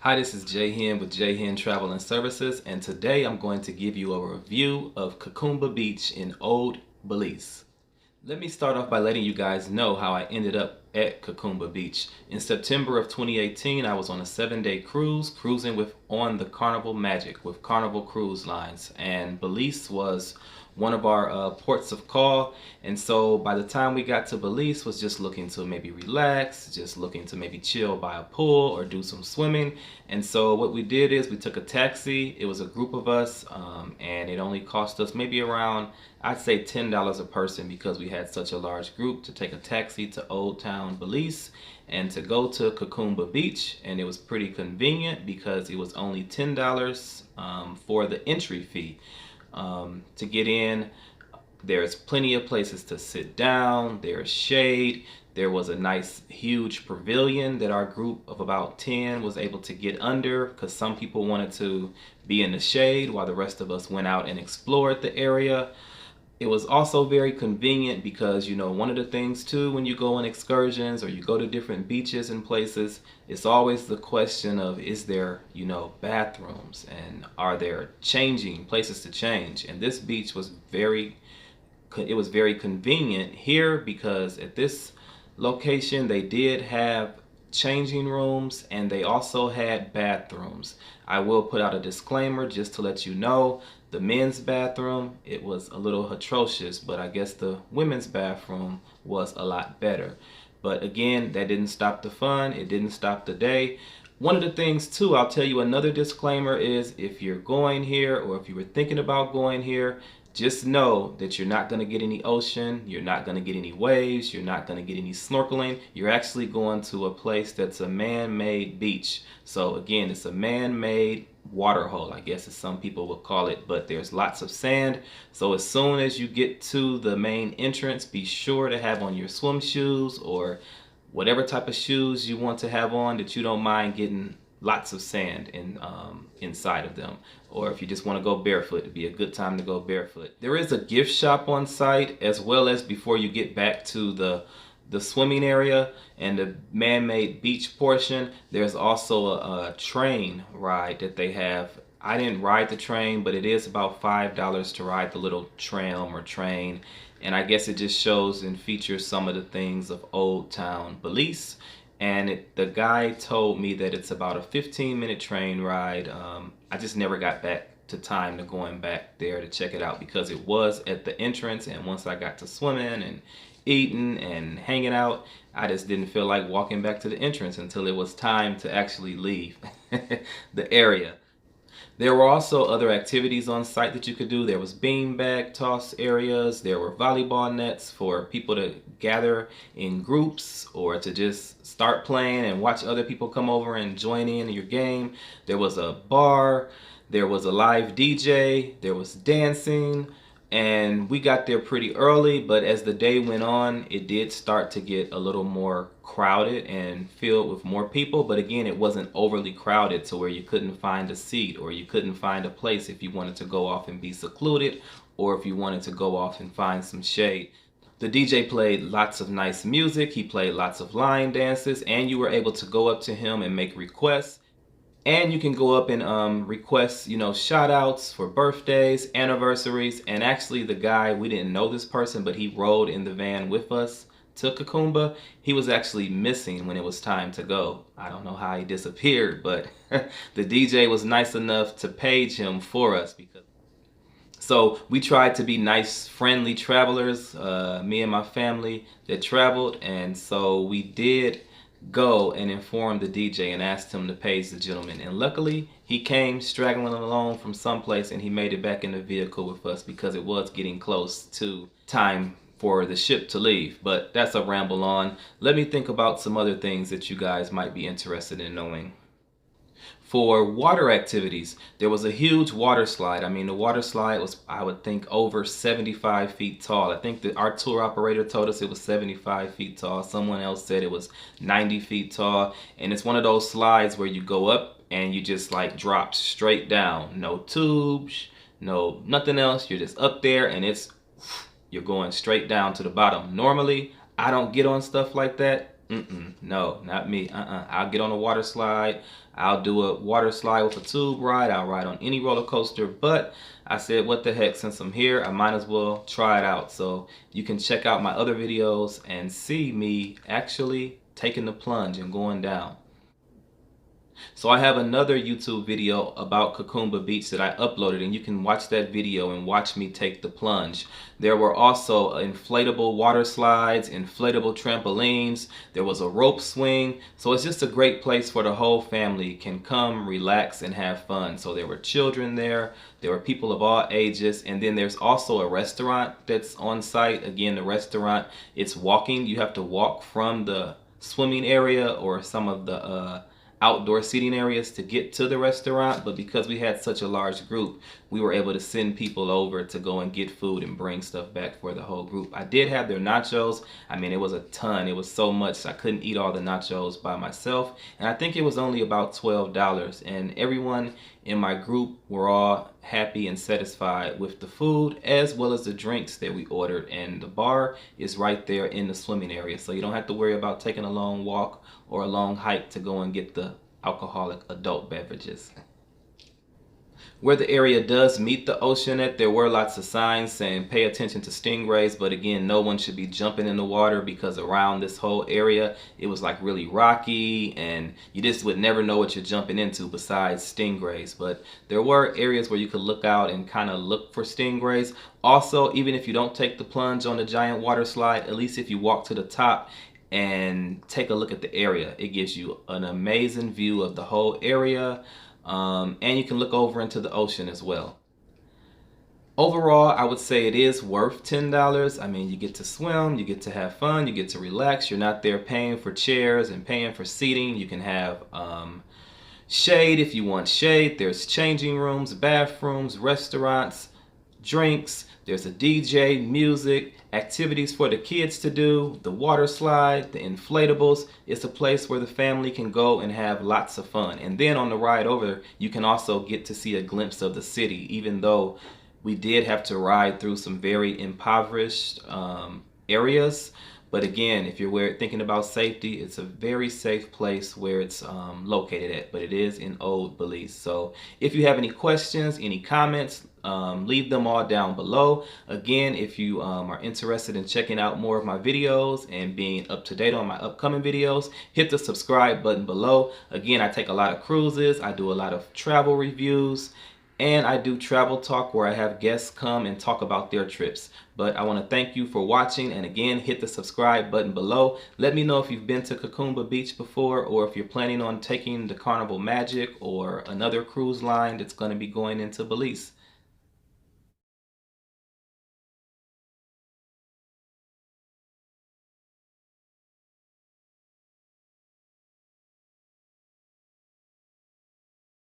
Hi, this is J-Hen with J-Hen Travel and Services, and today I'm going to give you a review of Kukumba Beach in Old Belize. Let me start off by letting you guys know how I ended up at Kukumba Beach. In September of 2018, I was on a 7-day cruise, cruising on the Carnival Magic with Carnival Cruise Lines, and Belize was one of our ports of call. And so by the time we got to Belize, was just looking to maybe relax, just looking to maybe chill by a pool or do some swimming. And so what we did is we took a taxi. It was a group of us, and it only cost us maybe around, I'd say $10 a person, because we had such a large group, to take a taxi to Old Town Belize and to go to Kukumba Beach. And it was pretty convenient because it was only $10 for the entry fee. To get in, there's plenty of places to sit down, there's shade, there was a nice huge pavilion that our group of about 10 was able to get under, because some people wanted to be in the shade while the rest of us went out and explored the area. It was also very convenient because, you know, one of the things too, when you go on excursions or you go to different beaches and places, it's always the question of, is there, you know, bathrooms, and are there changing places to change? And this beach was very convenient here, because at this location they did have changing rooms and they also had bathrooms. I will put out a disclaimer just to let you know, the men's bathroom, it was a little atrocious, but I guess the women's bathroom was a lot better. But again, that didn't stop the fun, it didn't stop the day. One of the things too, I'll tell you another disclaimer is, if you're going here or if you were thinking about going here, just know that you're not going to get any ocean, you're not going to get any waves, you're not going to get any snorkeling. You're actually going to a place that's a man-made beach. So again, it's a man-made water hole, I guess as some people would call it, but there's lots of sand. So as soon as you get to the main entrance, be sure to have on your swim shoes or whatever type of shoes you want to have on, that you don't mind getting lots of sand inside of them. Or if you just want to go barefoot, it'd be a good time to go barefoot. There is a gift shop on site, as well as before you get back to the swimming area and the man-made beach portion, there's also a train ride that they have. I didn't ride the train, but it is about $5 to ride the little tram or train. And I guess it just shows and features some of the things of Old Town Belize. And the guy told me that it's about a 15-minute train ride. I just never got back to time to going back there to check it out, because it was at the entrance, and once I got to swimming and eating and hanging out, I just didn't feel like walking back to the entrance until it was time to actually leave the area. There were also other activities on site that you could do. There was beanbag toss areas, there were volleyball nets for people to gather in groups or to just start playing and watch other people come over and join in your game. There was a bar, there was a live DJ, there was dancing. And we got there pretty early, but as the day went on, it did start to get a little more crowded and filled with more people. But again, it wasn't overly crowded to where you couldn't find a seat or you couldn't find a place if you wanted to go off and be secluded, or if you wanted to go off and find some shade. The DJ played lots of nice music, he played lots of line dances, and you were able to go up to him and make requests. And you can go up and request, you know, shout outs for birthdays, anniversaries. And actually the guy, we didn't know this person, but he rode in the van with us to Kukumba. He was actually missing when it was time to go. I don't know how he disappeared, but the DJ was nice enough to page him for us. So we tried to be nice, friendly travelers, me and my family that traveled. And so we did go and inform the DJ and asked him to page the gentleman, and luckily he came straggling along from someplace and he made it back in the vehicle with us, because it was getting close to time for the ship to leave. But that's a ramble on. Let me think about some other things that you guys might be interested in knowing. For water activities, there was a huge water slide. I mean, the water slide was, I would think, over 75 feet tall. I think that our tour operator told us it was 75 feet tall. Someone else said it was 90 feet tall. And it's one of those slides where you go up and you just like drop straight down. No tubes, no nothing else. You're just up there and you're going straight down to the bottom. Normally, I don't get on stuff like that. No, not me. I'll get on a water slide. I'll do a water slide with a tube ride. I'll ride on any roller coaster, but I said, what the heck, since I'm here, I might as well try it out. So you can check out my other videos and see me actually taking the plunge and going down. So I have another YouTube video about Kukumba Beach that I uploaded, and you can watch that video and watch me take the plunge. There were also inflatable water slides, inflatable trampolines, there was a rope swing. So it's just a great place for the whole family can come, relax, and have fun. So there were children there were people of all ages, and then there's also a restaurant that's on site. Again, the restaurant, it's walking. You have to walk from the swimming area or some of the outdoor seating areas to get to the restaurant, but because we had such a large group, we were able to send people over to go and get food and bring stuff back for the whole group. I did have their nachos. I mean, it was a ton. It was so much. I couldn't eat all the nachos by myself, and I think it was only about $12, and everyone in my group were all happy and satisfied with the food as well as the drinks that we ordered, and the bar is right there in the swimming area, so you don't have to worry about taking a long walk or a long hike to go and get the alcoholic adult beverages. Where the area does meet the ocean at, there were lots of signs saying pay attention to stingrays, but again, no one should be jumping in the water because around this whole area, it was like really rocky and you just would never know what you're jumping into besides stingrays. But there were areas where you could look out and kind of look for stingrays. Also, even if you don't take the plunge on the giant water slide, at least if you walk to the top and take a look at the area, it gives you an amazing view of the whole area. And you can look over into the ocean as well. Overall, I would say it is worth $10. I mean, you get to swim, you get to have fun, you get to relax. You're not there paying for chairs and paying for seating. You can have shade if you want shade. There's changing rooms, bathrooms, restaurants, drinks. There's a DJ, music, activities for the kids to do, the water slide, the inflatables. It's a place where the family can go and have lots of fun. And then on the ride over, you can also get to see a glimpse of the city, even though we did have to ride through some very impoverished areas. But again, if you're thinking about safety, it's a very safe place where it's located at, but it is in Old Belize. So if you have any questions, any comments, leave them all down below. Again, if you are interested in checking out more of my videos and being up to date on my upcoming videos, hit the subscribe button below. Again, I take a lot of cruises, I do a lot of travel reviews, and I do travel talk where I have guests come and talk about their trips. But I want to thank you for watching, and again, hit the subscribe button below. Let me know if you've been to Kukumba Beach before, or if you're planning on taking the Carnival Magic or another cruise line that's going to be going into Belize.